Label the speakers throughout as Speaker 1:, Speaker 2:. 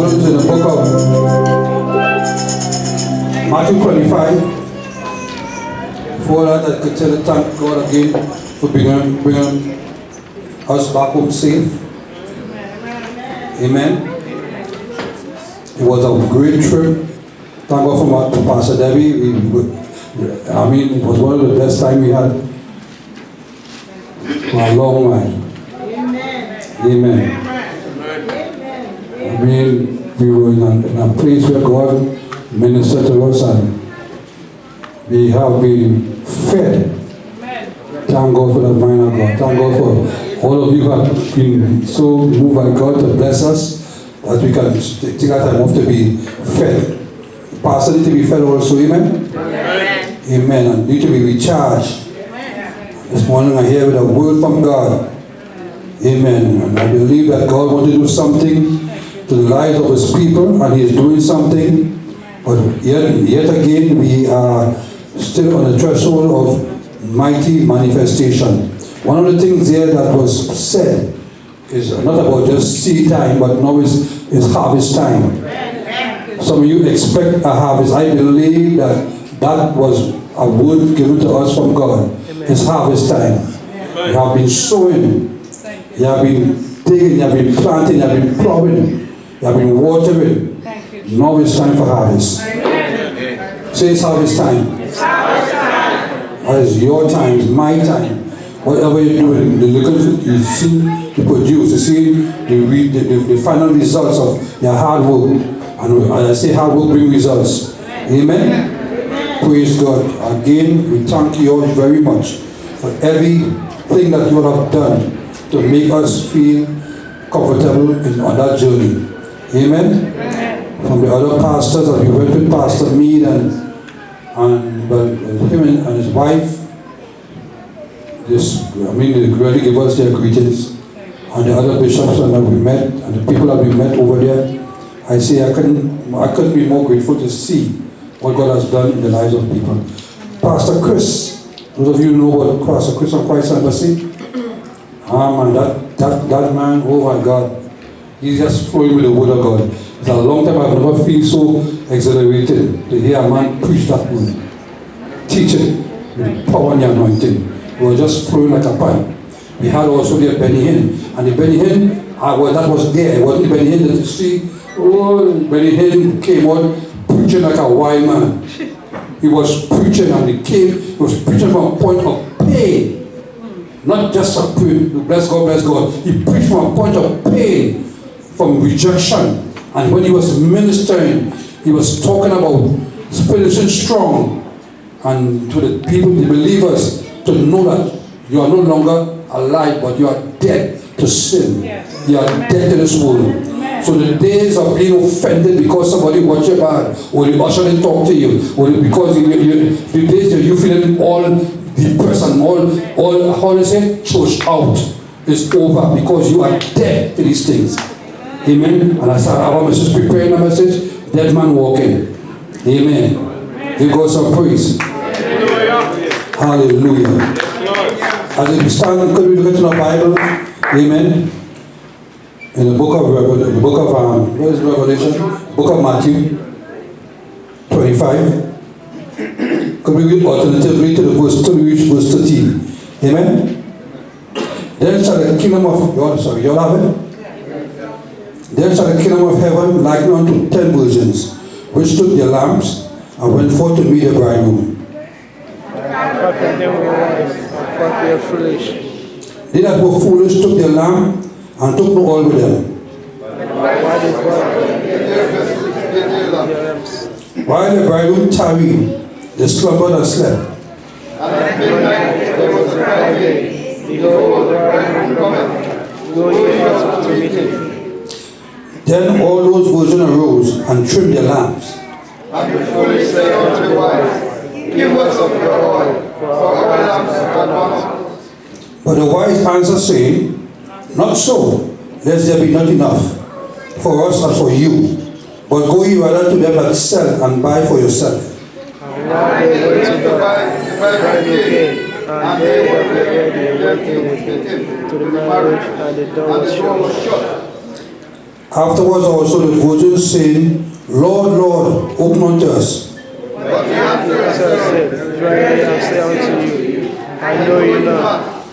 Speaker 1: turn to the book of Matthew 25. Before that, I could tell thank God again for bringing us back home safe. Amen. It was a great trip. Thank God for Pastor Debbie. It was one of the best times we had for a long while. Amen. We were in a place where God ministered to us and we have been fed. Thank God for that mind of God. Thank God for all of you who have been so moved by God to bless us that we can take our time off to be fed. Pastor need to be fed also, amen? Amen. And need to be recharged. This morning I hear with a word from God. Amen. And I believe that God wants to do something to the lives of His people, and He is doing something. But yet again, we are still on the threshold of mighty manifestation. One of the things there that was said is not about just seed time, but now is harvest time. Some of you expect a harvest. I believe that was a word given to us from God. It's harvest time. You have been sowing. You have been digging, you have been planting, you have been plowing, you have been watering. Now it's time for harvest. Say it's harvest time. It's your time, it's my time. Whatever you're doing, you see the produce, you see the final results of your hard work. And I say hard work brings results. Amen? Praise God. Again, we thank you all very much for everything that you have done to make us feel comfortable on that journey. Amen? From the other pastors, that we went with Pastor Mead and him and his wife, they really give us their greetings. And the other bishops that we met, and the people that we met over there, I say I couldn't be more grateful to see what God has done in the lives of people. Pastor Chris, those of you know what Pastor Chris of Christ Embassy, man, that man, oh my God, he's just flowing with the word of God. It's a long time I've never felt so exhilarated to hear a man preach that word. Teach it with the power and the anointing. It was just flowing like a pipe. We had also the Benny Hinn. And the Benny Hinn, that was there. It wasn't Benny Hinn that you see. Oh, Benny Hinn came out preaching like a wild man. He was preaching and he was preaching from a point of pain. Not just a pain, bless God. He preached from a point of pain, from rejection. And when he was ministering, he was talking about finishing strong. And to the people, the believers, to know that you are no longer alive, but you are dead to sin. Yes. You are dead to this world. Amen. So the days of being offended because somebody watched you bad, or the usher didn't talk to you, or because the days that you feeling all depressed and all how do you say, church out, is over because you are dead to these things. Amen. And as our message preparing a message, dead man walking. Amen. Give God some praise. Hallelujah. As we stand, could we look into the Bible? Amen. In the book of what is Revelation? Book of Matthew 25. Could we read alternatively to the verse till we reach verse 13? Amen. Then shall the kingdom of God, you all have it? Then shall the kingdom of heaven liken unto 10 virgins, which took their lamps and went forth to meet the bridegroom. They that were foolish took their lamp and took no oil with them. While the bridegroom tarried, they slumbered and slept. And at midnight there was a cry, behold, the bridegroom cometh, go ye out to meet him. Then all those virgins arose and trimmed their lamps. And the foolish said unto the wise, give us of your oil, for our lamps are gone out. But the wise answered, saying, not so, lest there be not enough for us and for you. But go ye rather to them that sell and buy for yourself. And now they went to buy, the bridegroom came, and they were ready waiting with him to the marriage, and the door was shut. Afterwards also the virgins saying, Lord, Lord, open unto us.
Speaker 2: But the answer said, Verily I say unto you, I know you not.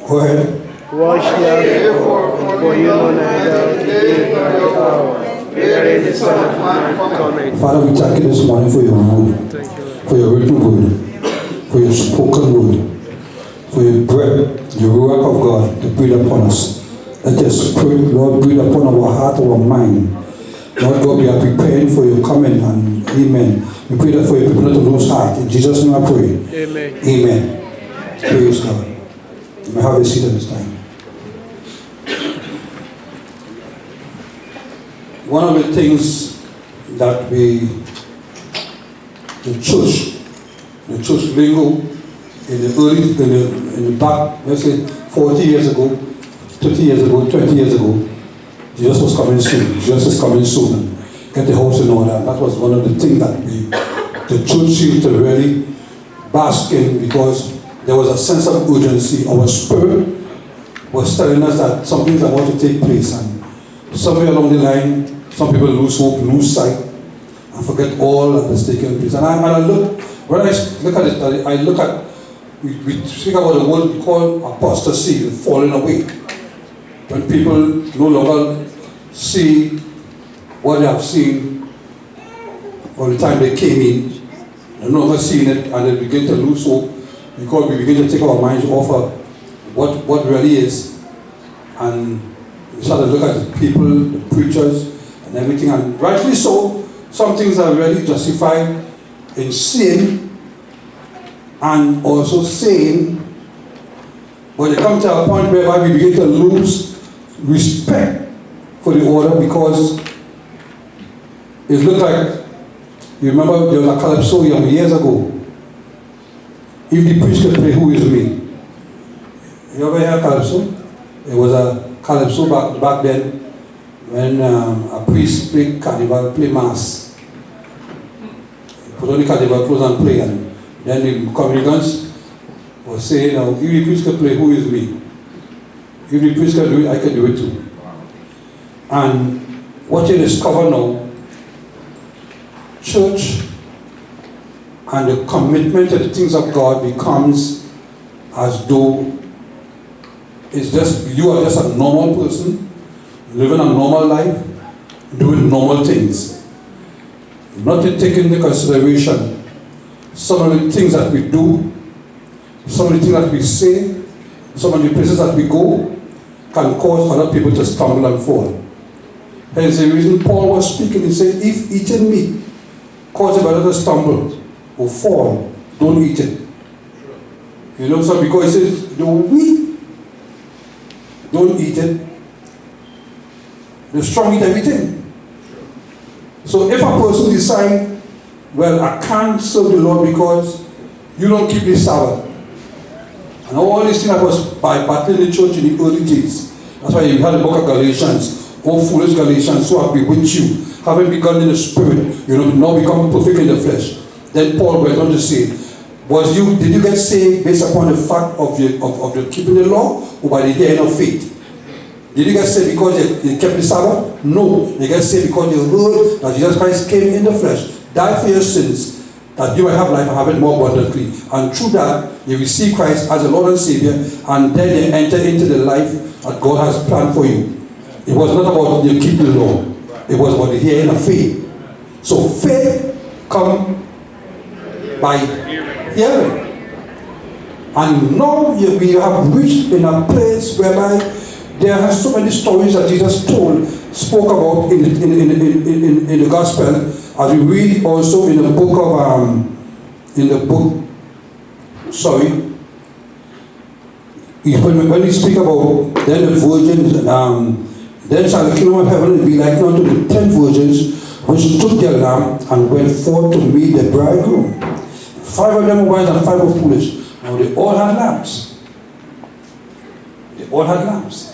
Speaker 1: Go ahead.
Speaker 2: Watch therefore, for you know neither the day nor the hour wherein the Son of Man cometh.
Speaker 1: Father, we thank you this morning for your word, for your written word, for your spoken word, for your breath, the ruach of God to breathe upon us. Let your spirit, Lord, breathe upon our heart, our mind. Lord God, we are preparing for your coming, and amen. We pray that for your people not to lose heart. In Jesus' name I pray.
Speaker 2: Amen.
Speaker 1: Amen. Praise God. You may have a seat at this time. One of the things that the church lingo in the back, let's say 40 years ago, 30 years ago, 20 years ago, Jesus was coming soon. Jesus is coming soon. And get the house in order. And that was one of the things that the church used to really bask in, because there was a sense of urgency. Our spirit was telling us that something is about to take place. And somewhere along the line, some people lose hope, lose sight, and forget all that is taking place. And I look, when I look at it, I look at, we speak about the word we call apostasy, falling away. When people no longer see what they have seen or the time they came in, they're no longer seeing it, and they begin to lose hope, because we begin to take our minds off of what really is, and we start to look at the people, the preachers, and everything, and rightly so, some things are really justified in seeing and also saying, but they come to a point whereby we begin to lose respect for the order, because it looked like, you remember there was a calypso years ago. If the priest could play Who Is Me? You ever hear calypso? It was a calypso back then, when a priest played carnival, play mass. He put on the carnival clothes and play, and then the congregants were saying, now, if the priest could play Who Is Me? If the priest can do it, I can do it too. And what you discover now, church and the commitment to the things of God becomes as though it's just, you are just a normal person, living a normal life, doing normal things. Not to take into consideration some of the things that we do, some of the things that we say, some of the places that we go, can cause other people to stumble and fall. Hence the reason Paul was speaking, he said, if eating meat causes a brother to stumble or fall, don't eat it. You know, so because he says, the weak don't eat it, the strong eat everything. So if a person decides, well, I can't serve the Lord because you don't keep the Sabbath, and all these things that was by battling the church in the early days. That's why you had the book of Galatians. Oh, foolish Galatians, who have bewitched you, having begun in the spirit, you know, now become perfect in the flesh. Then Paul went on to say, did you get saved based upon the fact of your keeping the law, or by the hearing of faith? Did you get saved because you kept the Sabbath? No. You get saved because you heard that Jesus Christ came in the flesh, died for your sins, that you might have life and have it more abundantly. And through that, you receive Christ as a Lord and Savior, and then you enter into the life that God has planned for you. It was not about you keep the law. It was about the hearing of faith. So faith comes by hearing. And now we have reached in a place whereby there are so many stories that Jesus spoke about in the gospel, as we read also in the book when we speak about then the virgins, then shall the kingdom of heaven be like unto the 10 virgins which took their lamp and went forth to meet the bridegroom. 5 of them were wise and 5 were foolish. Now they all had lamps. They all had lamps.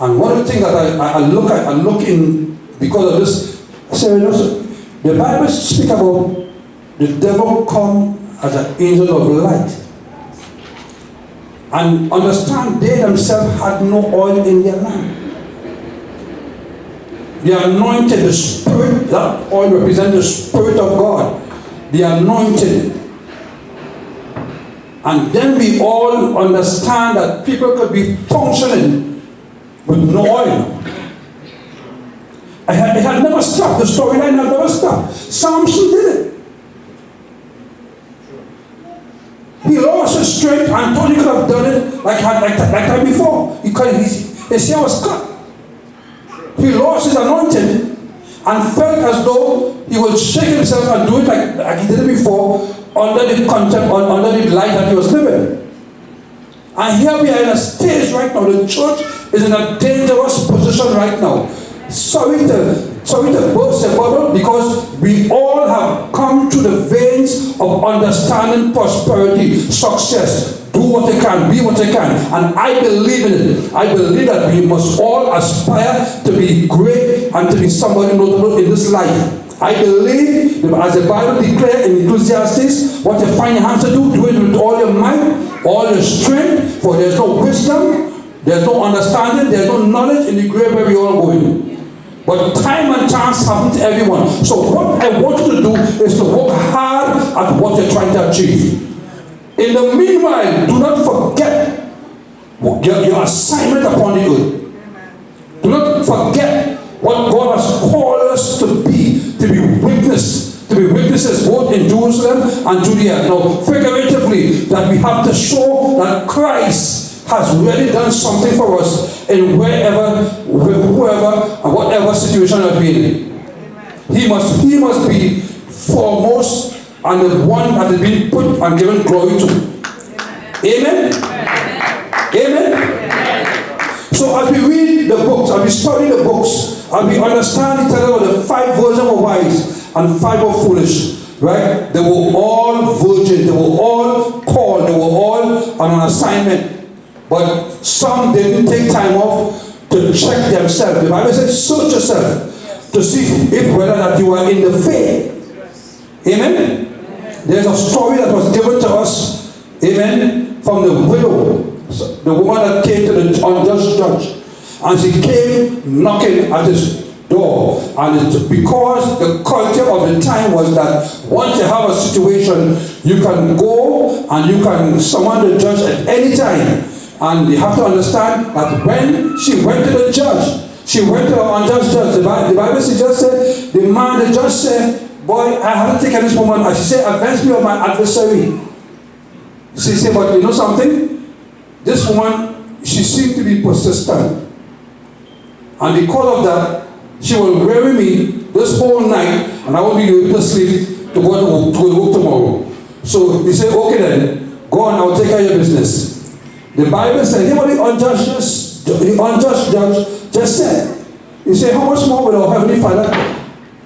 Speaker 1: And one of the things that I look in because of this, I say, the Bible speaks about the devil come as an angel of light. And understand they themselves had no oil in their lamp. The anointed, the Spirit, that oil represents the Spirit of God. The anointed. And then we all understand that people could be functioning with no oil. It had never stopped. The storyline had never stopped. Samson did it. He lost his strength and thought he could have done it like that before. His hair was cut. He lost his anointing and felt as though he would shake himself and do it like he did it before under the contempt, under the life that he was living. And here we are in a stage right now. The church is in a dangerous position right now. Sorry to burst the bubble, because we all have come to the veins of understanding prosperity, success. Do what you can, be what you can. And I believe in it. I believe that we must all aspire to be great and to be somebody notable in this life. I believe, as the Bible declares in Ecclesiastes, what you find your hands to do it with all your might, all your strength, for there's no wisdom, there's no understanding, there's no knowledge in the grave where we all going. But time and chance happen to everyone. So what I want you to do is to work hard at what you're trying to achieve. In the meanwhile, do not forget your assignment upon the earth. Do not forget what God has called us to be witnesses both in Jerusalem and Judea. Now, figuratively, that we have to show that Christ has really done something for us in whoever and whatever situation I've been in. He must be foremost and the one that has been put and given glory to. Amen? Amen? So as we read the books, as we study the books, and we understand each other with the 5 versions of wise and 5 of foolish, right? They were all virgins, they were all called, they were all on an assignment. But some didn't take time off to check themselves. The Bible says, search yourself to see if whether that you are in the faith. Amen? There's a story that was given to us, amen, from the widow, the woman that came to the unjust judge. And she came knocking at his door. And it's because the culture of the time was that once you have a situation, you can go and you can summon the judge at any time. And you have to understand that when she went to the judge, she went to the unjust judge. The Bible just said, the judge said, boy, I haven't taken this woman. And she said, avenge me of my adversary. She said, but you know something? This woman, she seemed to be persistent. And because of that, she will weary me this whole night, and I won't be able to sleep to go to work tomorrow. So he said, okay then, go on, I'll take care of your business. The Bible said, hear what the unjust judge just said. He said, how much more will our Heavenly Father,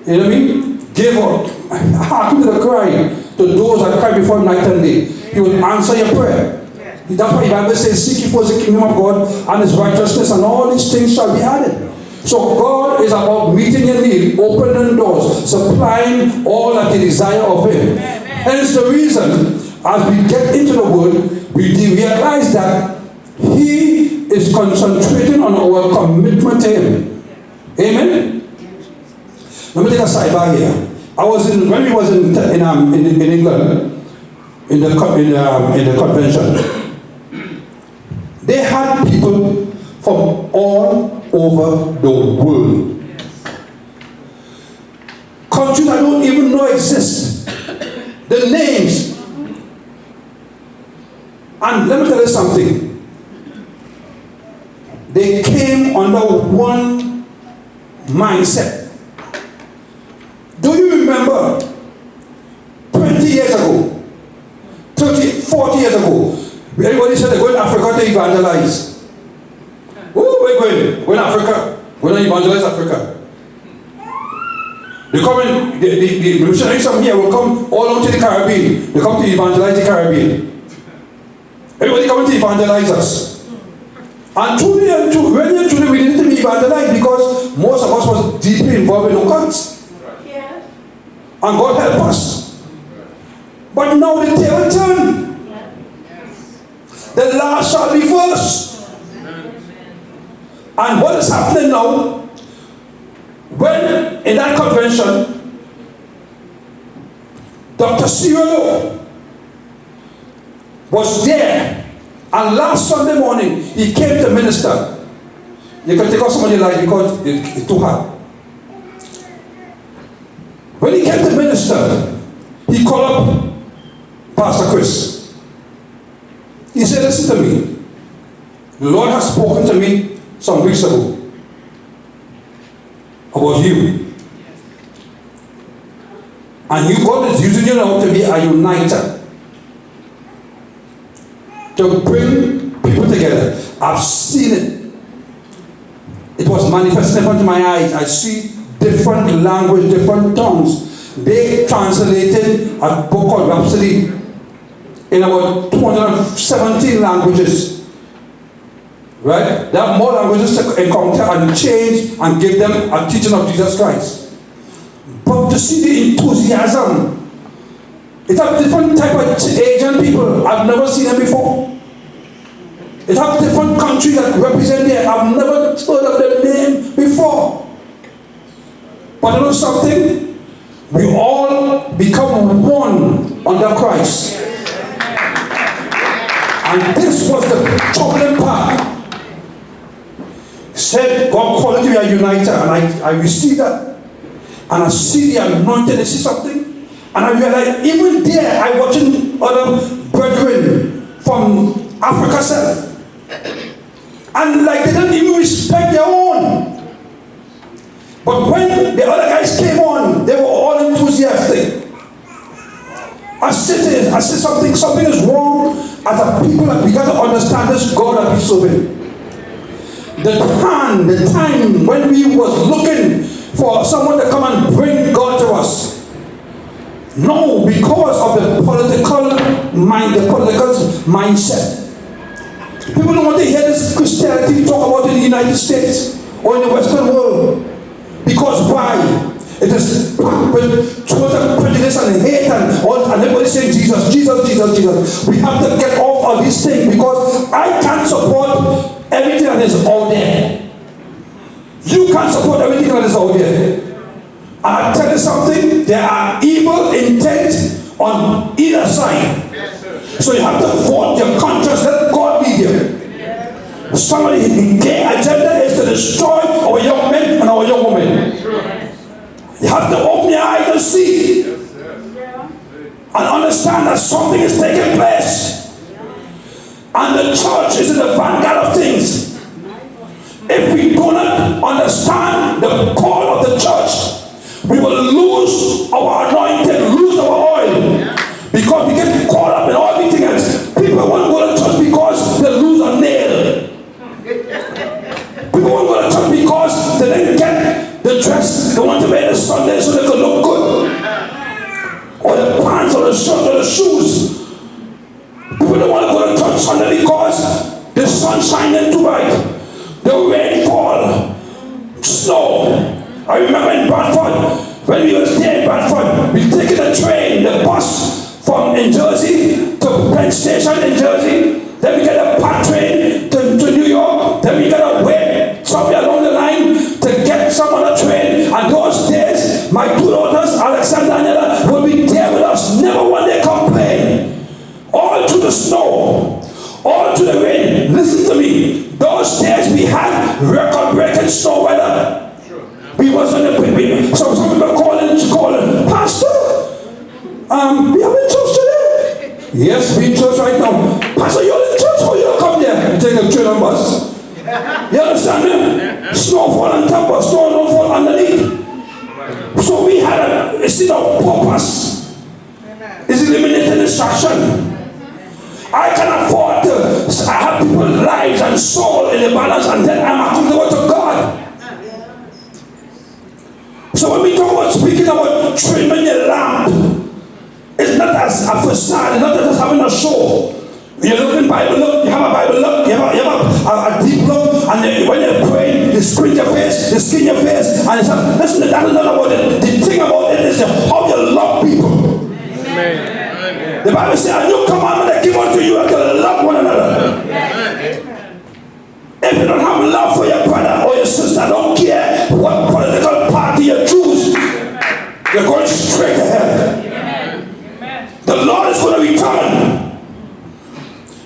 Speaker 1: you know what I mean, give up, hearken to the cry, to those that cry before night and day. He will answer your prayer. That's why the Bible says, seek ye first the kingdom of God and his righteousness, and all these things shall be added. So God is about meeting your need, opening doors, supplying all that you desire of him. Hence the reason, as we get into the word, we realize that he is concentrating on our commitment to him. Amen? Let me take a sidebar here. When we was in England, in the convention, they had people from all over the world. Countries I don't even know exist. The names. And let me tell you something. They came under one mindset. Do you remember 20 years ago, 30, 40 years ago, everybody said they're going to Africa to evangelize. Oh, we're going to Africa. We're going to evangelize Africa. They come in, the missionaries from here will come all over to the Caribbean. They come to evangelize the Caribbean. Everybody coming to evangelize us. And truly, we needed to be evangelized because most of us was deeply involved in occults. Yeah. And God help us. But now the tale turned. The last shall be first. And what is happening now? when in that convention, Dr. Cyril was there, and last Sunday morning he came to minister. You can take out somebody's life because it's too hard. When he came to minister, he called up Pastor Chris. He said, listen to me. The Lord has spoken to me some weeks ago about you. And God is using you now to be a uniter, to bring people together. I've seen it. It was manifesting in front of my eyes. I see different language, different tongues. They translated a book called Rhapsody in about 217 languages. Right? There are more languages to encounter and change and give them a teaching of Jesus Christ. But to see the enthusiasm, it's a different type of Asian people. I've never seen them before. It has different countries that represent there. I've never heard of their name before. But you know something? We all become one under Christ. And this was the troubling part. He said, God called it to be a uniter. And I received that. And I see the anointing. I see something. And I realized, even there, I watching other brethren from Africa South. And like they didn't even respect their own. But when the other guys came on, they were all enthusiastic. I said something is wrong. As a people, we got to understand this God that we serving. The time when we was looking for someone to come and bring God to us. No, because of the political mindset. People don't want to hear this Christianity talk about in the United States or in the Western world. Because why? It is packed with total prejudice and hate and everybody saying Jesus, Jesus, Jesus, Jesus. We have to get off of these things because I can't support everything that is out there. You can't support everything that is out there. And I tell you something, there are evil intent on either side. So you have to vote your conscience, let God lead you. Somebody, their agenda is to destroy our young men and our young women. You have to open your eyes and see and understand that something is taking place. And the church is in the vanguard of things. If we do not understand the call of the church, we will lose our anointing, lose our oil. Because we get caught up in all everything else. People won't go to church because they lose a nail. People won't go to church because they didn't get the dress they want to wear this Sunday so they can look good. Or the pants or the shirt or the shoes. People don't want to go to church Sunday because the sun shining too bright. The rain fall. Snow. I remember in Bradford, when we was there in Bradford, we taking the train, the bus, from in Jersey to Penn Station in Jersey, then we get a packed train to New York, then we gotta wait somewhere along the line to get some on a train. And those days, my two daughters, Alexander and Ella, will be there with us. Never one day complain. All through the snow, all through the rain. Listen to me. Those days we had record-breaking snow weather. We wasn't so some people calling, Pastor. We have in church today. Yes, we in church right now. Pastor, you're in church or you come there and take a train and bus. You understand me? Snow fall on top of snow don't fall underneath. So we had a seed of purpose. It's eliminating distraction. I can afford to have people's lives and soul in the balance and then I'm accountable to God. So when we talk about speaking about trimming the lamp, it's not as a facade, it's not just having a show. You look in Bible look, you have a Bible look, you have a deep look, and then when you pray, you squint your face, you skin your face, and it's like, listen, that is not about it. The thing about it is how you love people. Amen. The Bible says, a new commandment I give unto you, to love one another. Amen. If you don't have love for your brother or your sister, I don't care what political party You're going straight to hell. The Lord is going to return.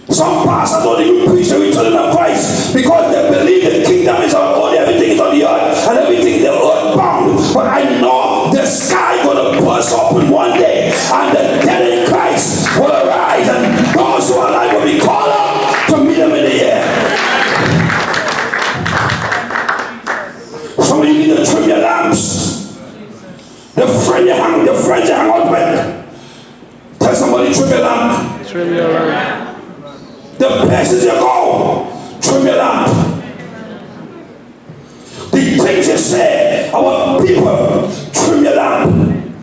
Speaker 1: Some pastors don't even preach the return of Christ because they believe the kingdom is on earth, everything is on the earth, and everything is earthbound. But I know the sky is going to burst open one day, and the dead in Christ will arise, and those who are alive will be called up to meet them in the air. Some of you need to trim your lamps. The friends you hang out with. Tell somebody, trim your lamp.
Speaker 2: Trim your lamp.
Speaker 1: The places you go, trim your lamp. The things you say about people, trim your lamp.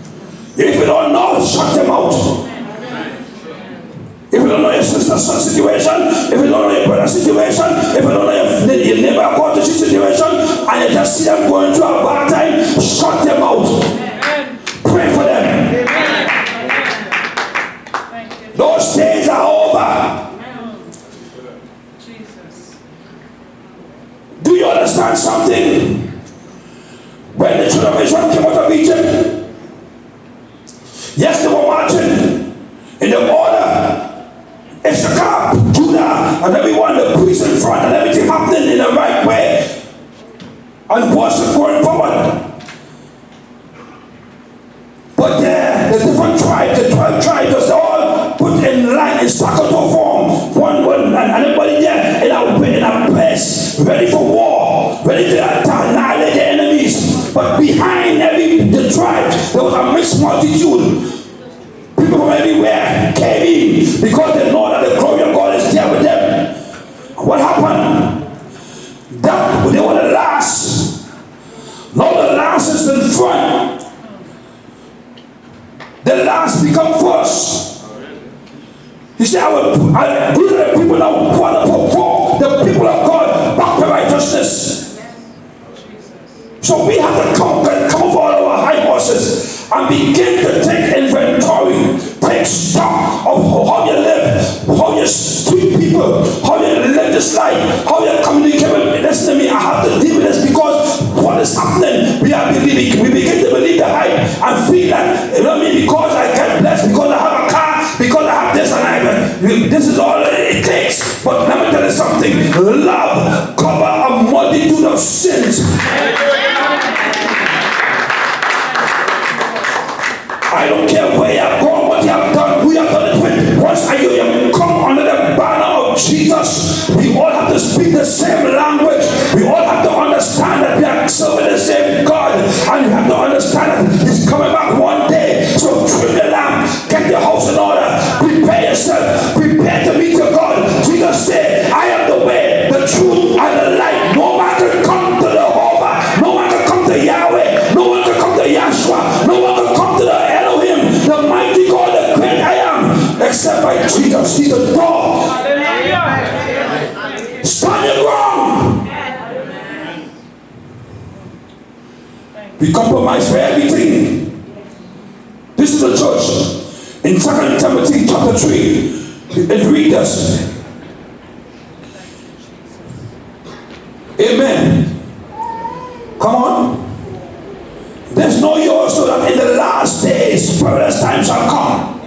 Speaker 1: If you don't know, shut them out. If you don't know your sister's son situation, if you don't know your brother's situation, if you don't know your neighbor according to situation, and you just see them going through a bad time, shut them out. Pray for them. Those days are over. Do you understand something? When the children of Israel came out of Egypt, yes, they were marching in the order. Issachar, Judah, and everyone, the priests in front, and everything happening in the right way. And worship going forward. But the different tribes, the 12 tribes, they all put in line in staccato form. One, and everybody there in a place, ready for war, ready to annihilate the enemies. But behind the tribes, there was a mixed multitude. People from everywhere came in because they know that the glory of God is there with them. What happened? That they were the last. Now the last is in front. The last become first. He said, these are the people that want to perform the people of God back to righteousness. So we have to come off all our high horses and begin to take inventory, take stock of how you live, how you treat people, how you live this life, how you communicate with. Listen to me, I have to deal with this because what is happening, we begin to believe the hype and feel that, you know what I mean, because I get blessed, because I have a car, because I have this and this is all it takes. But let me tell you something, love covers a multitude of sins. I don't care where you have gone, what you have done, who you have done it with. Once you come under the banner of Jesus, we all have to speak the same language. We all have to understand that we are serving the same God. And you have to understand that He's coming back one day. So trim the lamp, get your house in order, prepare yourself, prepare to meet your God. Jesus said, I am the way, the truth, and the light. No man can come to the Jehovah, no one can come to Yahweh, no one can come to Yahshua, no one can come to the the mighty God, the great I am, except by Jesus. He's the door. Stand your ground. We compromise for everything. This is the church. In 2 Timothy chapter 3, it reads us. Amen. Come on. There's no yours, so that in the last days, perilous times shall come.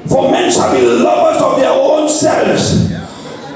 Speaker 1: For men shall be lovers of their own selves,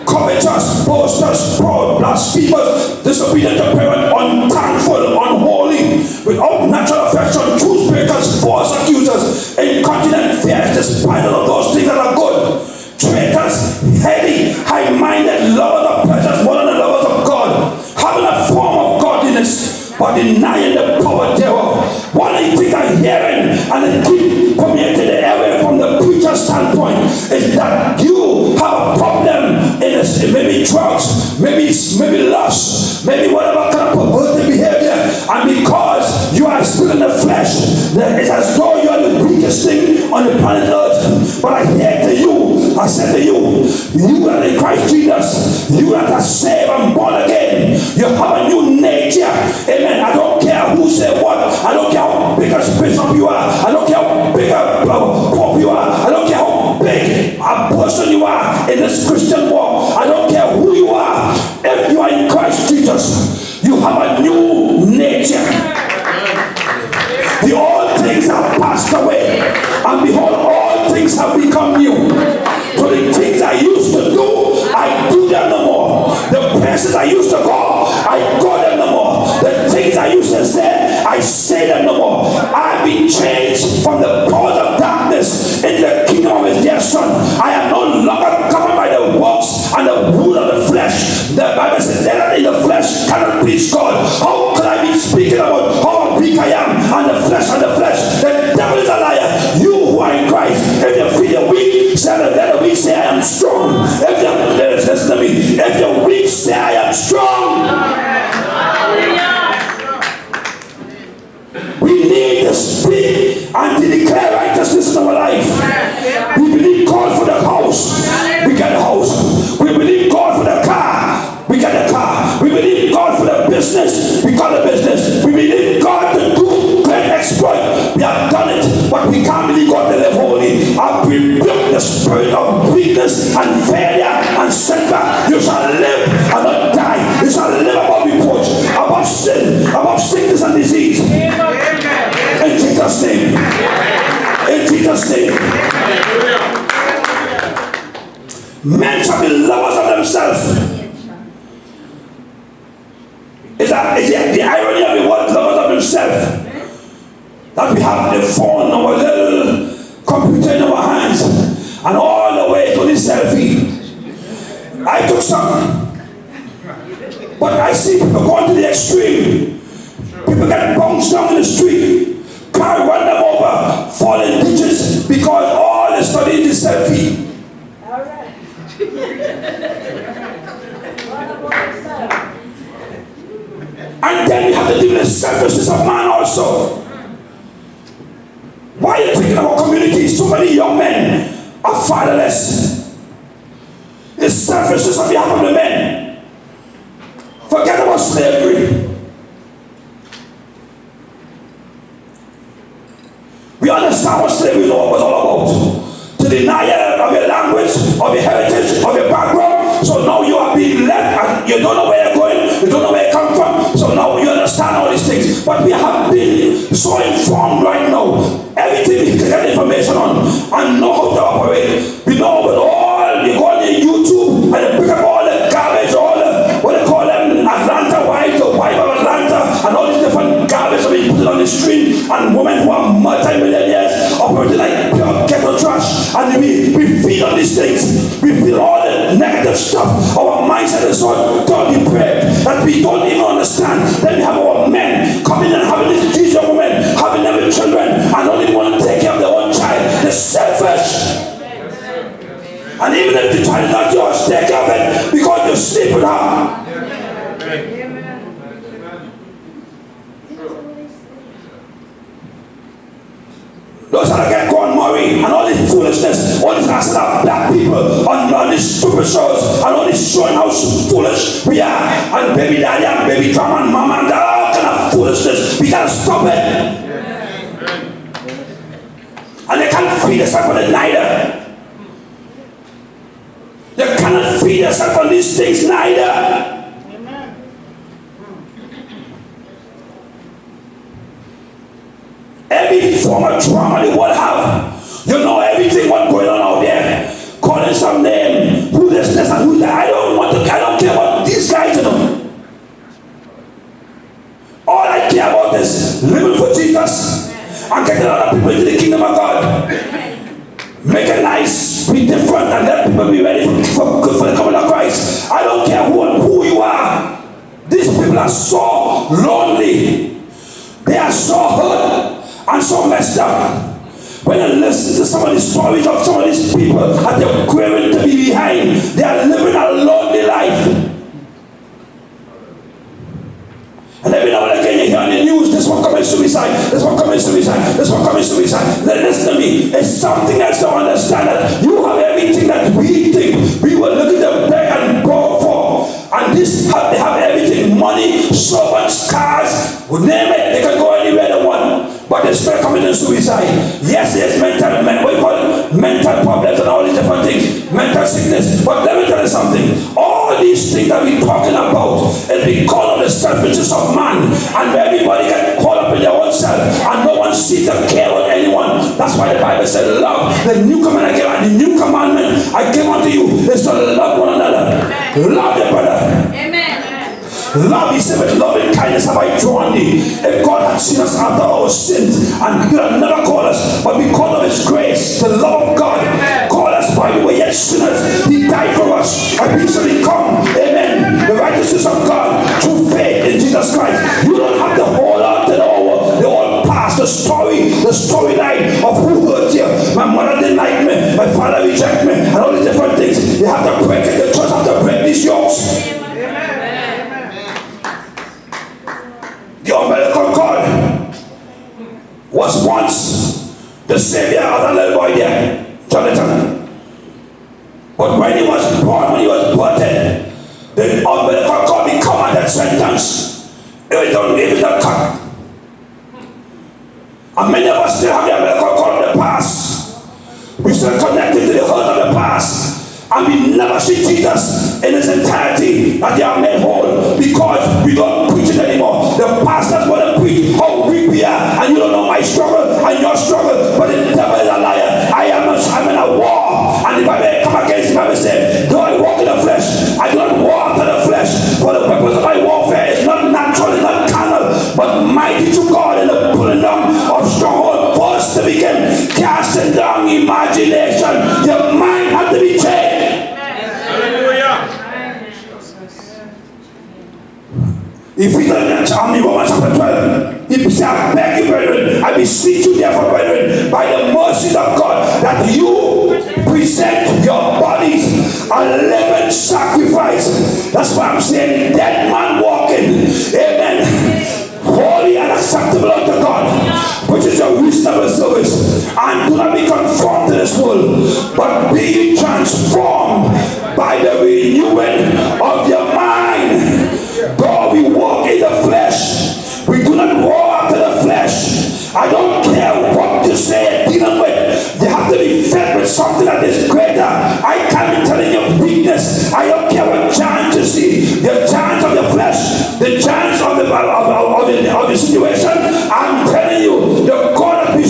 Speaker 1: covetous, boasters, proud, blasphemers, disobedient to parents, unthankful, unholy, without natural affection, truth breakers, false accusers, incontinent, fierce, despiteful of those things that are good, traitors, heady, high-minded, lovers of pleasures more than the lovers of God, having a form of godliness, but denying the power thereof. What I think I'm hearing, and it keep permeating the airway from the preacher's standpoint, is that you have a problem in this, maybe drugs, maybe lust, maybe whatever kind of perverted behavior, and because you are still in the flesh, it's as though you are the weakest thing on the planet Earth. But I hear to you, I said to you, you are in Christ Jesus, you that are saved and born again, you have a new nature. Amen. I don't care who said what. I don't care how big a bishop you are. I don't care how big a pope you are. I don't care how big a person you are in this Christian walk. I don't care who you are. If you are in Christ Jesus, you have a new nature. and the flesh and the flesh. The devil is a liar. You who are in Christ, if you feel weak, let the weak say, I am strong. Listen to me. If you're weak, say, I am strong. We need to speak and to declare righteousness in our life. We believe God for the house, we get the house. We believe God for the car, we get the car. We believe God for the business, we got the business. We believe God to do great exploit, we have done it. But we can't believe God to live holy. I rebuke the spirit of weakness and failure and setback. You shall live and not die. You shall live above reproach, above sin, above sickness and disease. In Jesus' name. In Jesus' name. Men shall be lovers of themselves. Is the irony of the word lovers of themselves? That we have the phone, our little computer in our hands, and all the way to the selfie. I took some, but I see people going to the extreme. People get bounced down in the street, car run them over, fall in ditches because all they study is the selfie.
Speaker 3: All right.
Speaker 1: And then we have to deal with the selfishness of man also. Why are you thinking about community? So many young men are fatherless. It's selfishness on behalf of the men. Forget about slavery. We understand what slavery was all about. To deny you of your language, of your heritage, of your background. So now you are being left and you don't know where you're going, you don't know where you come from. So now you understand all these things. But we have been so informed right now. Everything we can get information on and know how to operate. We know with all, you go on the YouTube and you pick up all the garbage, all the, what they call them, Atlanta wives, the wife of Atlanta, and all these different garbage that we put it on the stream, and women who are multi-millionaires operating like pure ghetto trash. And we feed on these things. We feel all the negative stuff. Our mindset is so dirty depraved that we don't even understand. Then we have our men coming and having these young women, having them with children, and don't even want to take care of their own child. They're selfish. And even if the child is not yours, take care of it because you sleep with her. Those that get gone married and all this foolishness, all this asking of black people on these stupid shows and all this showing how foolish we are, and baby daddy and baby drama and mama and all kind of foolishness. We gotta stop it. And they can't feed themselves on it neither. They cannot feed themselves on these things neither. Every form of drama they will have. You know everything what's going on out there. Calling some name, who this and who that. I don't care about these guys, you know. All I care about is living for Jesus and getting other people into the kingdom of God. Make it nice, be different, and let people be ready for the coming of Christ. I don't care who you are. These people are so lonely. They are so hurt and so messed up. When you listen to some of the stories of some of these people and they're craving to be behind, they are living a lonely life. And every now and again you hear on the news, this one commits suicide, this one commits suicide, this one commits suicide. Listen to me, it's something else to understand that you have everything that we think we were looking to beg and borrow for. And they have everything, money, servants, cars, name it, they can go anywhere they want. But they still committing suicide. Yes, there's mental problems and all these different things, mental sickness. But let me tell you something. All these things that we're talking about is because of the selfishness of man, and everybody gets caught up in their own self, and no one sees to care about anyone. That's why the Bible said, love. The new commandment I give, and the new commandment I give unto you is to love one another. Amen. Love your brother. Amen. Love, he said, with loving kindness have I drawn thee. If God had seen us after our sins, and he had never called us, but because of his grace, the love of God, called us while we were yet sinners. He died for us, and we shall become, amen, the righteousness of God through faith in Jesus Christ. You don't have to hold on to the old past storyline of who hurt you. My mother didn't like me, my father rejected me, and all these different things. You have to break it. The church have to break these yokes. The umbilical cord was once the savior of the little boy there, Jonathan. But when he was born, when he was birthed, the umbilical cord became under sentence. It was not cut. And many of us still have the umbilical cord of the past. We still connected to the hurt of the past. And we never see Jesus in his entirety that they are made whole because we don't preach it anymore. The pastors want to preach how weak we are, and you don't know my struggle and your struggle, but the devil is a liar. I'm in a war, and if I may come against him, I will say, do I walk in the flesh? I do not walk in the flesh, for the weapons of my warfare is not natural, it's not carnal, but mighty to God in the pulling down of stronghold. First to begin casting down imagination. Your mind has to be changed. Ephesians Romans chapter 12. He said, I beg you, brethren, I beseech you therefore, brethren, by the mercies of God, that you present your bodies a living sacrifice. That's why I'm saying, dead man walking. Amen. Holy and acceptable unto God, which is your reasonable service. And do not be conformed to this world, but be ye transformed by the renewing of your mind. Though we walk in the flesh, we do not walk after the flesh. I don't care what you say dealing with. You have to be fed with something that is greater. I can't be telling you weakness. I don't care what giant you see. The giants of the flesh, the giants of the situation. I'm telling you, the God that we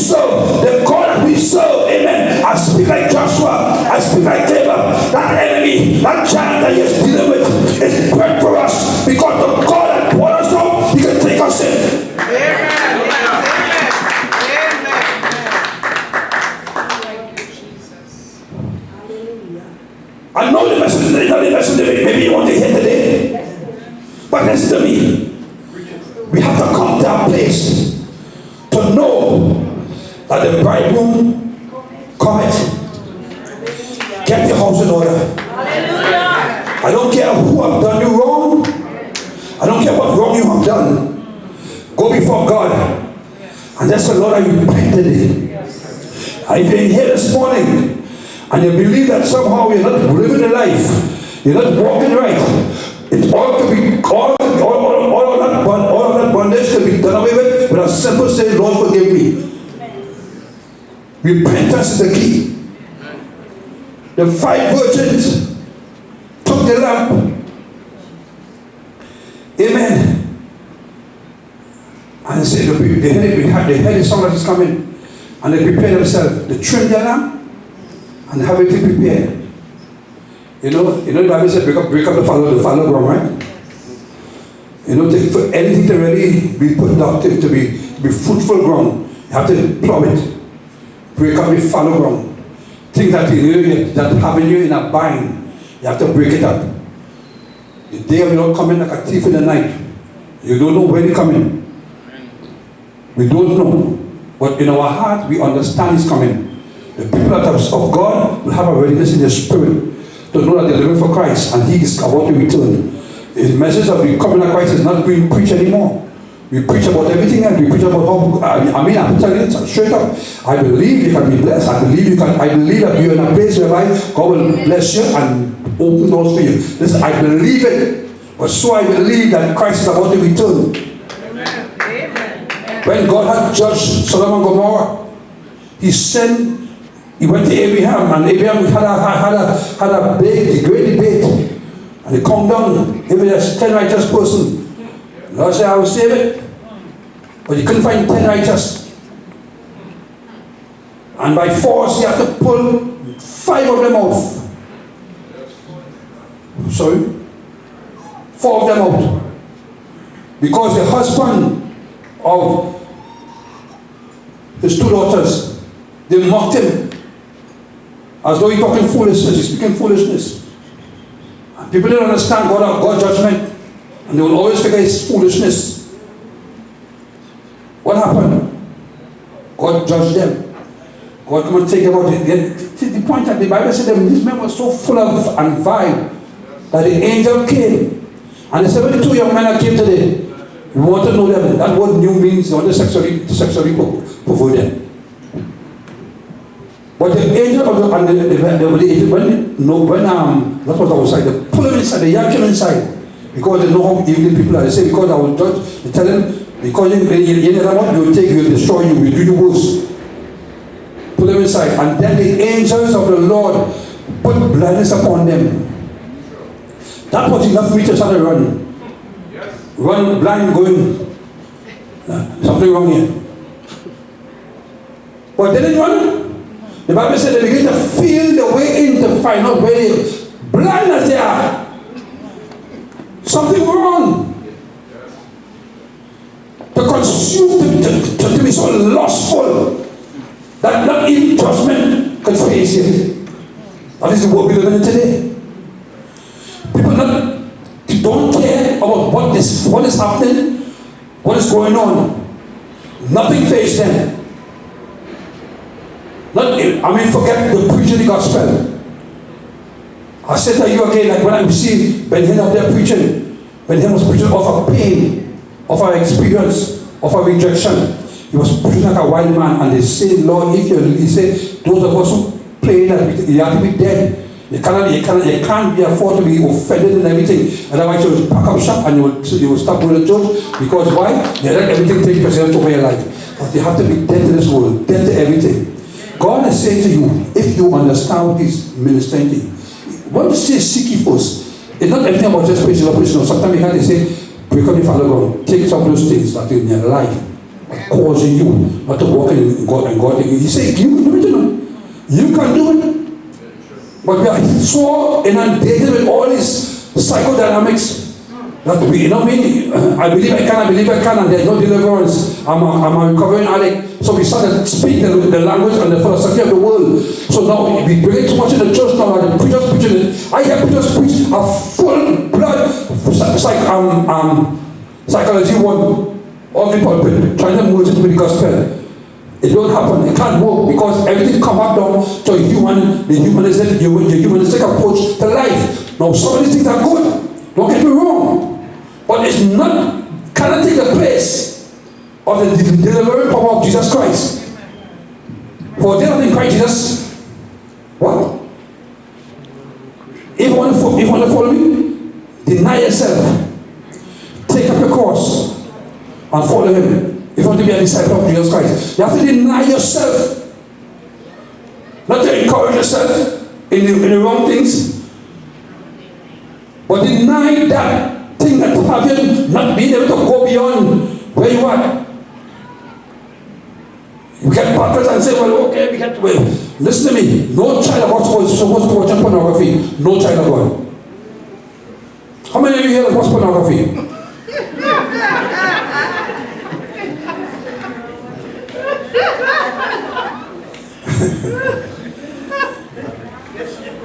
Speaker 1: serve, amen. I speak like Joshua, I speak like Caleb. That enemy, that giant that he is dealing with is great for us, because the God that brought us out, he can take us in. Amen. I know the message today, not the message today. Maybe you want to hear today. But listen to me. We have to come to a place to know that the bridegroom cometh. Get your house in order. I don't care who have done you wrong. I don't care what wrong you have done. Go before God and just say, Lord, I repent today. If you're in here this morning and you believe that somehow you're not living the life, you're not walking right, it's all to be all of that bondage to be done away with a simple saying, Lord, forgive me. Repentance is the key. The 5 virgins took the lamp. Amen. And they heard the song that is coming. And they prepared themselves. They trimmed their lamp and have everything prepared. You know the Bible said break up the fallow ground, right? For anything to really be productive, to be fruitful ground, you have to plow it. Break up the fallow ground. Things that that having you in a bind, you have to break it up. The day of the Lord coming like a thief in the night. You don't know when it's coming. We don't know. But in our heart, we understand it's coming. The people that are of God will have a readiness in their spirit to know that they're living for Christ and He is about to return. The message of the coming of Christ is not being preached anymore. We preach about everything else. We preach about how, I'm telling you straight up. I believe you can be blessed. I believe that you're in a place whereby God will bless you and open doors for you. Listen, I believe it. But so I believe that Christ is about to return. Amen. When God had judged Sodom and Gomorrah, He went to Abraham, and Abraham had a great debate. And he come down, if there's 10 righteous person, the Lord said, I will save it. But he couldn't find 10 righteous. And by force, he had to pull 5 of them off. Sorry? 4 of them out. Because the husband of his 2 daughters, they mocked him. As though he's talking foolishness, he's speaking foolishness. And people don't understand God's judgment. And they will always figure it's foolishness. What happened? God judge them. God come and take them out. The point that the Bible said that these men were so full of and vile that the angel came. And the 72 young men that came today, we want to know them. That word new means they want to sexually pervert them. But the angel of when that was outside, they pull them inside, they yank him inside. Because they know how evil people are. They say, because I will judge, they tell them, because you never want, you will take, you will destroy you, will do you worse. Put them inside. And then the angels of the Lord put blindness upon them. That was enough for me to start running. Run blind, going, something wrong here. But they didn't run. The Bible said they begin to feel the way in to find out where they blind as they are. Something wrong. To consume, to be so lustful that not even judgment can face it. That is the world we live in today. People don't care about what is happening, what is going on. Nothing faces them. Forget the preaching of the gospel. I said to you again, like when I see Ben Hinn up there preaching, Ben Hinn was preaching of a pain, of our experience, of our rejection. He was preaching like a wild man, and they say, Lord, he said, those of us who pray that you have to be dead. You can't be afford to be offended and everything. Otherwise you will pack up shop and you will stop going to church. Because why? You let everything take precedence over your life. But you have to be dead to this world, dead to everything. God is saying to you, if you understand what He's ministering to you, when you say seek ye first, it's not everything about just preaching or preaching. Sometimes you can say, break up your Father God, take some of those things that in your life are causing you not to walk in God and God. He said, you can do it, you know. You can do it. But we are so inundated with all these psychodynamics that we, I believe I can, and there's no deliverance. I'm a recovering addict. So we started speaking the language and the philosophy of the world. So now we bring it too much in the church now, and the preachers preaching it. I hear preachers preach a full blood psychology one, all people trying to merge it with the gospel. It don't happen. It can't work because everything comes back down to the humanistic approach to life. Now, some of these things are good. Don't get me wrong. But it's not, cannot take the place of the delivering power of Jesus Christ. For they are in Christ Jesus. What? If you want to follow me, deny yourself. Take up your cross and follow Him. If you want to be a disciple of Jesus Christ, you have to deny yourself. Not to encourage yourself in the wrong things, but deny that thing that have you not being able to go beyond where you are. You get backwards and say, well, okay, we can't wait. Listen to me. No child of God is supposed to watch pornography. No child of God. How many of you here that watch pornography?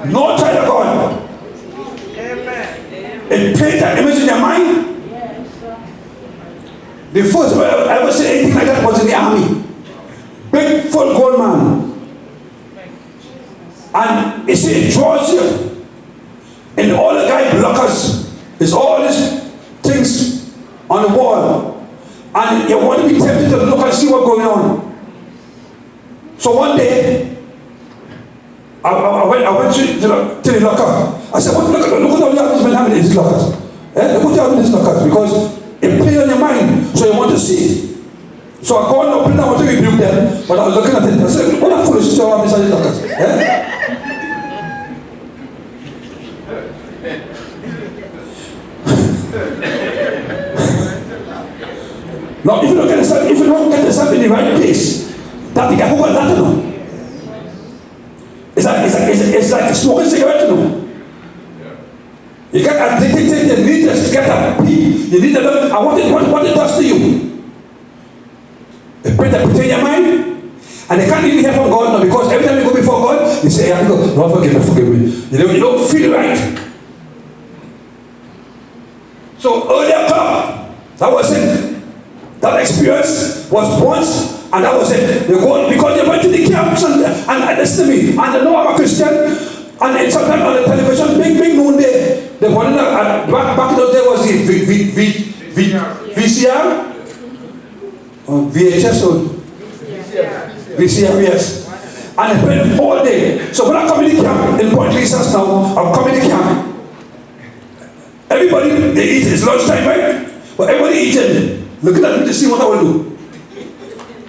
Speaker 1: No child of God. Amen. It paints that image in your mind. The first time I ever seen anything like that was in the army. Big full grown man. And you see, it draws you. And all the guy blockers is all these things on the wall. And you want to be tempted to look and see what's going on. So one day, I went to the locker. I said, look at all you have in these lockers. Look what you have in these lockers. Because it plays on your mind, so you want to see it. So I called up and I want to rebuke them, but I was looking at it. I said, what a foolish you have inside these lockers. Now, if you don't get yourself in the right place, that the guy who got that to know. It's like smoking cigarette, you know. You get addicted, you need to get a pee. You need to learn what it does to you. They put that in your mind, and they can't even hear from God now, because every time you go before God, you say, I have to go, Lord, forgive me. You don't feel right. So earlier, that was it. That experience was once And that was it. They go because they went to the camps and listen to me. And they know I'm a Christian. And sometimes on the television, big noonday, the one back in those days was the VCR? Or VHS or VCR, yes. And I played all day. So when I come in the camp, in Point Lisa's now, I'm coming to camp. Everybody, they eat, it's lunchtime, right? But everybody eating, looking at me to see what I will do.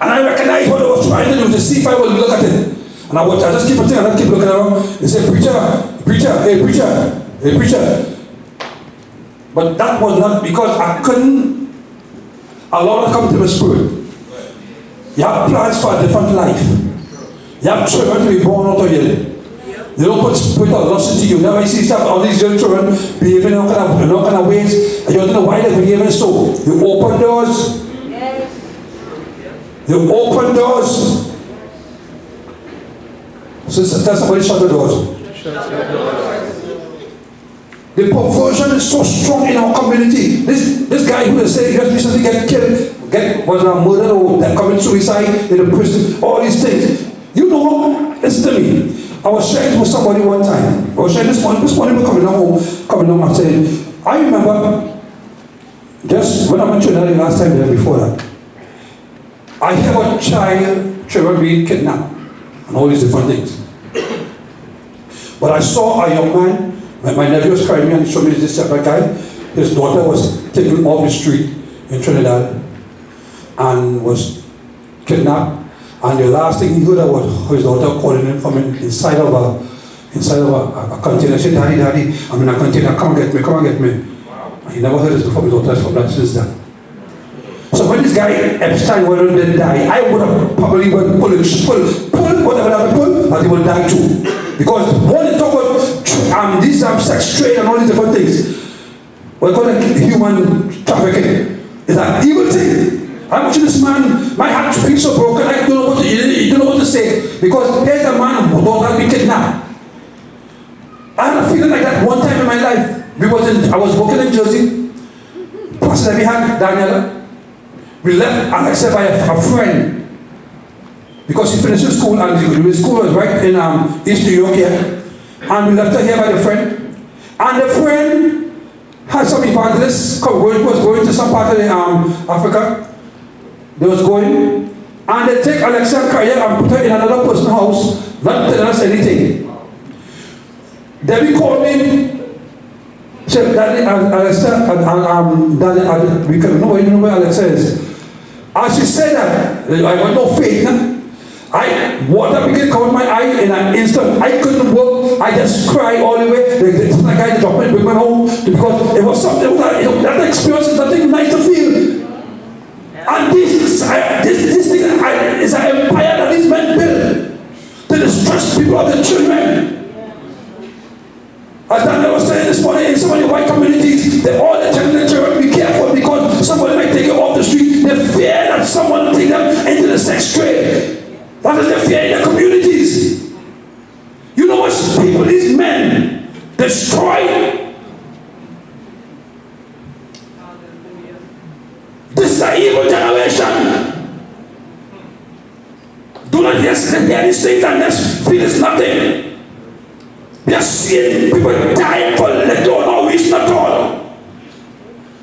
Speaker 1: And I recognize what I was trying to do to see if I will look at it. And I just keep looking, and I keep looking around. They say, preacher, hey preacher. But that was not because I couldn't allow it to come to the spirit. You have plans for a different life. You have children to be born out of you. You don't put spirit of lust into you. Never see all these young children behaving in all kind of ways, and you don't know why they're behaving so. You open doors. You open doors. So tell somebody shut the doors. The perversion is so strong in our community. This guy who they say just recently get killed, was murdered or committed suicide in a prison, all these things. You know, listen to me. I was sharing with somebody one time. I was sharing this morning we're coming home and saying, I remember just when I went to Trinidad last time there before that, I hear about children being kidnapped and all these different things. But I saw a young man, my nephew was carrying me and showed me this separate guy. His daughter was taken off the street in Trinidad and was kidnapped. And the last thing he heard was his daughter calling him from inside of a container. She said, Daddy, I'm in a container, come and get me. And he never heard this before. His daughter from that since then. So when this guy Epstein didn't die, I would have probably pull whatever I would pull, but he would die too. Because when they talk about these sex trade and all these different things, we're calling it human trafficking. It's an evil thing. I'm watching this man, my heart feels so broken, I don't know what to say. Because there's a man who daughter be kidnapped. I had a feeling like that one time in my life. I was working in Jersey. Pastor that we had, Daniela. We left Alexa by a friend. Because he finished school and his school was right in East New York here. And we left her here by the friend. And the friend had some evangelists was going to some part of Africa. They was going, and they take Alexa and carry her and put her in another person's house, not telling us anything. Debbie called me, said, Daddy, Alexa, Daddy, we can know even where Alexa is. And she said that, I got no faith. Water began to come in my eye in an instant. I couldn't work. I just cried all the way. It's like I dropped me and bring me home because it was something that experience is nothing nice to feel. And this thing is an empire that these men build to distress people of the children. As Daniel was saying this morning, in some of the white communities, they all telling the children be careful because somebody might take you off the street. They fear that someone will take them into the sex trade. That is the fear in the communities. You know what people, these men, destroy. This is an evil generation. Do not just hear these things and just feel it's nothing. We are seeing people dying for little or no reason at all.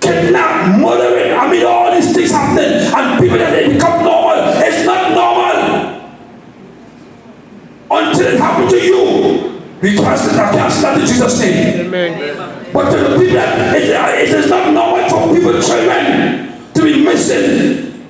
Speaker 1: Kidnap, murdering, all these things happening, and people that they become normal. It's not normal. Until it happened to you, we cast that in Jesus' name. Amen. But to the people, it is not normal for people, children, to be missing.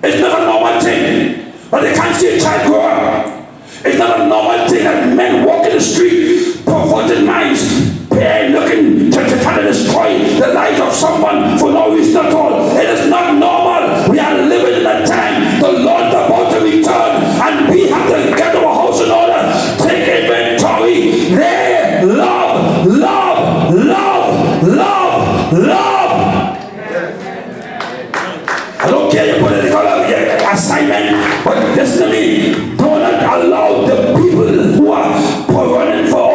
Speaker 1: It's not a normal thing. But they can't see a child grow up. It's not a normal thing that men walk in the street, perverted minds, looking to try to destroy the life of someone for no reason at all. It is not normal. We are living in a time the Lord is about to return, and we have to get our house in order. Take inventory. There, love. I don't care your political assignment, but listen to me. Do not allow the people who are running for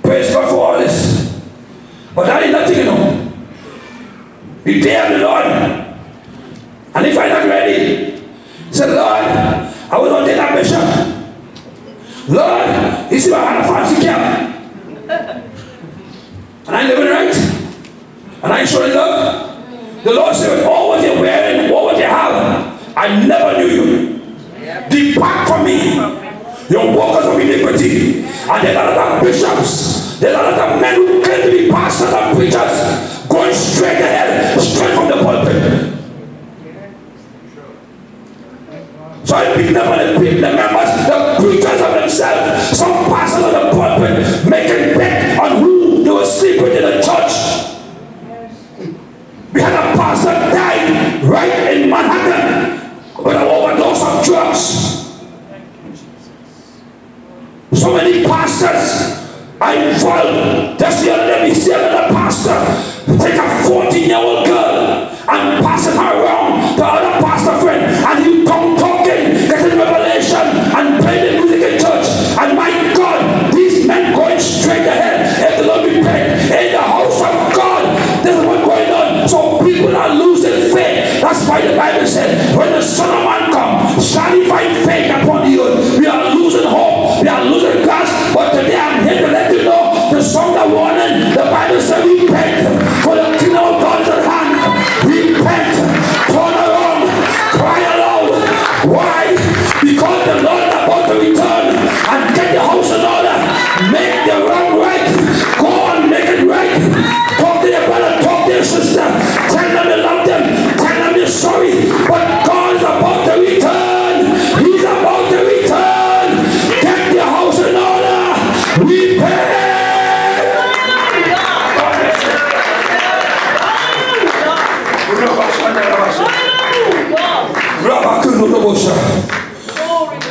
Speaker 1: Praise God for all this. But that is nothing, you know. The day of the Lord. And if I'm not ready, say, Lord, I will not take that mission. Lord, you see my hand of fancy camp. And I'm living right. And I'm showing love. The Lord said, all what you're wearing, all what you have, I never knew you. Depart from me, your workers of iniquity. And there's a lot of bishops, there's a lot of men who claim to be pastors and preachers, going straight ahead, straight from the pulpit. So I pick them on the members, the preachers of themselves, some pastors on the pulpit, making bet on who they will sleep with in the church. We had a pastor died right in Manhattan with an overdose of drugs. So many pastors are involved. That's the other day we see another pastor take a 14-year-old girl and passing her around to other pastor friend, and he come talking, getting revelation and playing the music in church. And my God, these men going straight ahead. If the Lord be paid in the house of God, this is what's going on. So people are losing faith. That's why the Bible said, when the Son of Man comes, shall he find faith upon the earth? We are losing hope. We are losing gas. But today I'm here to let you know the song that warning. The Bible said, repent, for the kingdom of God is at hand. Repent, turn around, cry aloud. Why? Because the Lord is about to return and get the house in order. Make the wrong right. Go and make it right. Talk to your brother, talk to your sister. Tell them you love them. Tell them you're sorry. But God is about to return. He's about to return. Get your house in order. Repent.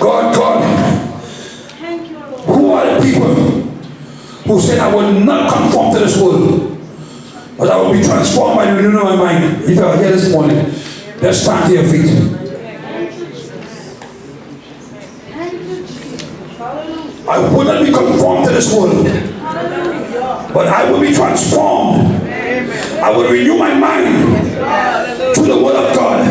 Speaker 1: God, who are the people who said I will not conform to this world, but I will be transformed by the renewing of my mind? If you are here this morning, let's stand to your feet. I will not be conformed to this world, but I will be transformed. I will renew my mind to the word of God.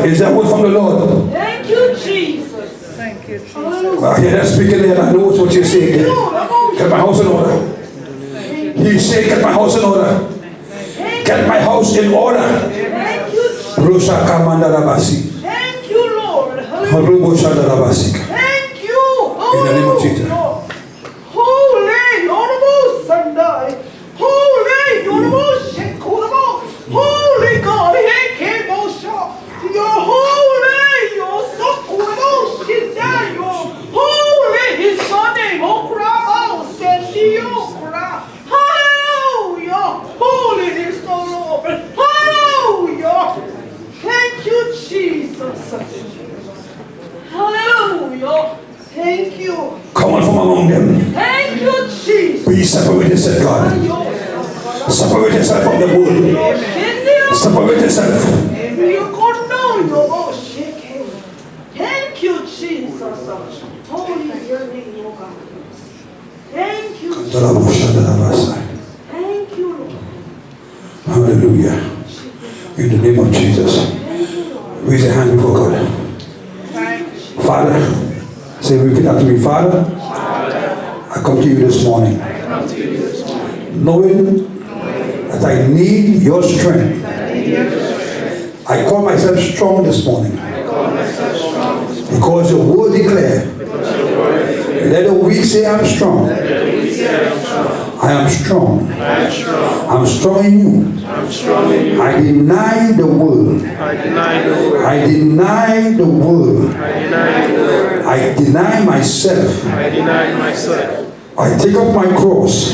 Speaker 1: Is that word from the Lord?
Speaker 3: Thank you, Jesus. Thank you, Jesus.
Speaker 1: I hear that speaking there, and I know what you're saying. Get my house in order. He said, get my house in order. Get my house in order.
Speaker 3: Thank you, Jesus. Thank you, Lord. Hallelujah. Thank you.
Speaker 1: In the name of Jesus.
Speaker 3: Holy, honorable Sunday. Holy, honorable Shekurabo. Holy God. You're holy. You're so cool. You're holy. His Sunday. Hallelujah. Holiness, O Lord. Hallelujah. Thank you, Jesus. Hallelujah. Thank you.
Speaker 1: Come on from among them.
Speaker 3: Thank you, Jesus.
Speaker 1: Be separated, said God. Separate yourself from the world. Separate yourself.
Speaker 3: Thank you, Jesus. Holy is your name, O God. Thank you, Jesus. Thank you, Lord.
Speaker 1: Hallelujah. In the name of Jesus. Raise your hand before God. Father, say, repeat after me. Father, I come to you this morning, knowing that I need your strength. I call myself strong this morning, because your word declares, let the weak say I'm strong. I am strong. I'm strong in you. I deny the world. I deny the world. I deny myself. I take up my cross.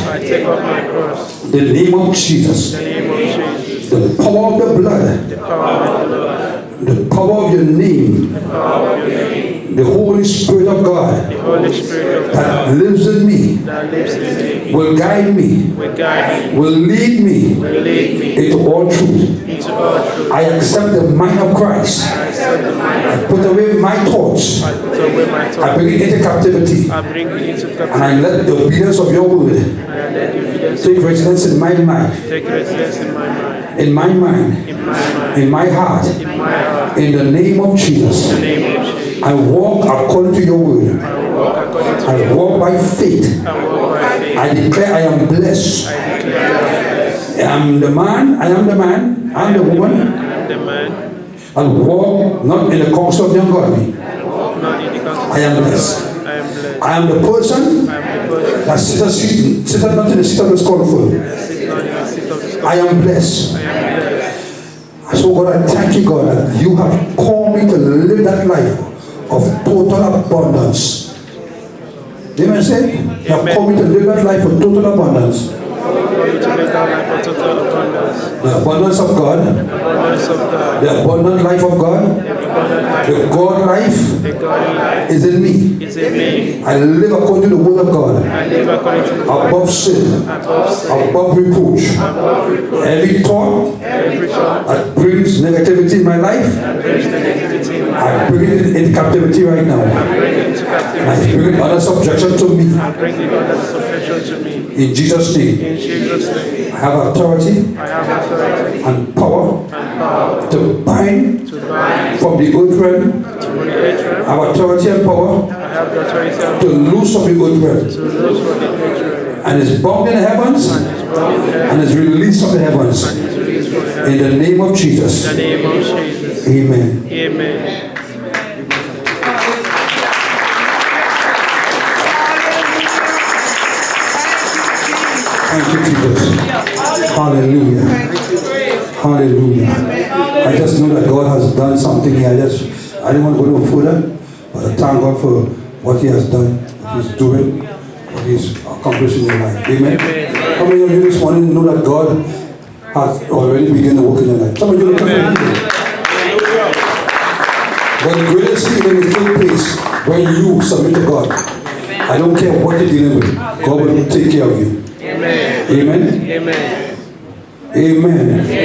Speaker 1: The name of Jesus. The power of the blood the power of your name, the Holy Spirit of God that lives in me, will guide me, will lead me into all truth. I accept the mind of Christ. I put away my thoughts. I bring it into captivity. And I let the obedience of your word take residence in my life, in my mind, in my heart. In the name of Jesus, I walk according to your word. I walk by faith. I declare I am blessed. I am the man, I am the woman. I walk not in the counsel of the ungodly. I am blessed. I am the person that sitteth not in the seat of the scornful. I am blessed. So God, I thank you, God, that you have called me to live that life of total abundance. Amen. Say, you have called me to live that life of total abundance. The abundance of God, the abundant life of God, the God life is in me. I live according to the word of God, above sin, above reproach. Every thought that brings negativity in my life, I bring it in captivity right now. I bring it under subjection to me. In Jesus' name. I have authority and power to bind from the old realm. I have authority and power to loose from the old realm. And it's bound in the heavens and is released from the heavens. In the name of Jesus. Amen.
Speaker 2: Amen.
Speaker 1: Thank you, Jesus. Hallelujah. Hallelujah. I just know that God has done something here. I didn't want to go no further, but I thank God for what He has done, what He's doing, what He's accomplishing in your life. Amen. How many of you this morning know that God has already begun to work in your life? Some of you look at me. But the greatest healing is taking place when you submit to God. I don't care what you're dealing with. God will take care of you. Amen. Amen. Amen. Amen.